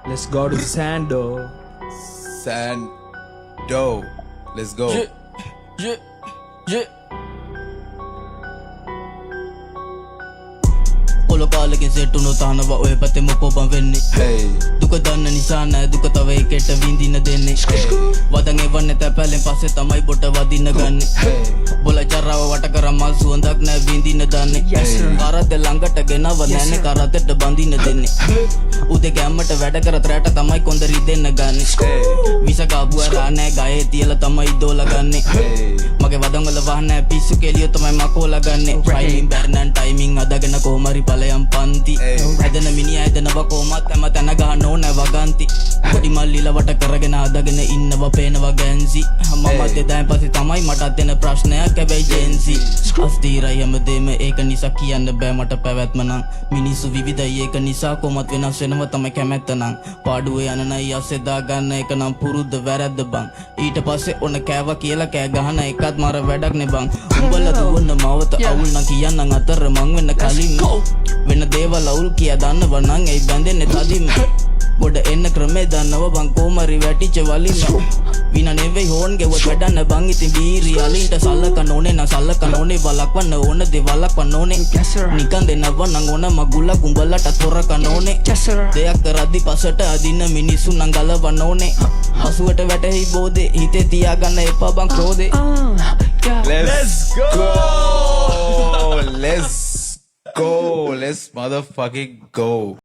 Let's go to Sando. Sando. Let's go. Yeah. Olokalakin setunu tahnava oය පැතෙම පොබම් වෙන්නේ Hey. දුක දන්න නිසා නෑ දුක තව එකට විඳින දෙන්නේ වදන් එවන්න තැපැලෙන් පස්සේ තමයි බොට වදින්න ගන්නේ බොල ජරාව වට කරන් මල් සුවඳක් නෑ විඳින්න දන්නේ කරත් ළඟට ගෙනව නෑනේ කරතට බඳින්න දෙන්නේ උදේ ගැම්මට වැඩ කරත් රැට තමයි කොන්ද රිදෙන්න ගන්නේ විස ගාබුවරා නෑ ගයේ තියලා තමයි දෝලා ගන්නේ මගේ වදන් වල වහන්නේ පිස්සු කෙලිය තමයි මකෝලා ගන්නේ ට්‍රයිමින් බැරනන් ටයිමින් අදගෙන කොහමරි පලයම් පන්ති හැදෙන මිනිහ හැදෙනව කොහමත් හැම තැන ගහන්න ඕනේ වගන්ති පොඩි මල්ලිලා වට කරගෙන අදගෙන ඉන්නව පේනවා ගැන්සි මම දෙදාන් පස්සේ තමයි මටත් එන ප්‍රශ්නයක් හැබැයි ජෙන්සි අස්තිරයි හැමදේම ඒක නිසා කියන්න බෑ මට පැවැත්ම නම් මිනිස්සු විවිධයි ඒක නිසා කොහොමත් වෙනස් වෙනව තමයි කැමැත්ත නම් පාඩුවේ යන නයි ඇස්සේ දා ගන්න එක නම් පුරුද්ද වැරද්ද බං ඊට පස්සේ ඔන්න කෑවා කියලා කෑ ගහන එකත් මර වැඩක් නේ බං උඹලා දුවන්න මවත අවුල් නම් කියන්නම් අතර මං වෙන්න කලින් වෙන දේවල් අවුල් කියා දන්නව නම් ඒ බැඳෙන්නේ තදින්ම ගොඩ එන්න ක්‍රමේ දන්නව බං කොමරි වැටිච්ච වලින් විනා නෙවෙයි හෝන් ගෙවත් වැඩන්න බං ඉතින් බීරි අලින්ට සල්ලකන්න ඕනේ නම් සල්ලකන්න ඕනේ වලක්වන්න ඕන දේ වලක්වන්න ඕනේ නිකන් දෙන්නව නම් ඕන මගුලක් උඹලට තොරකන්න ඕනේ දෙයක් කරද්දි පසට අදින්න මිනිස්සු නම් ගලවන්න ඕනේ හසුවට වැටෙයි බෝදේ හිතේ තියාගන්න එපා බං ක්‍රෝදේ Let's go. Let's go. Let's motherfucking go.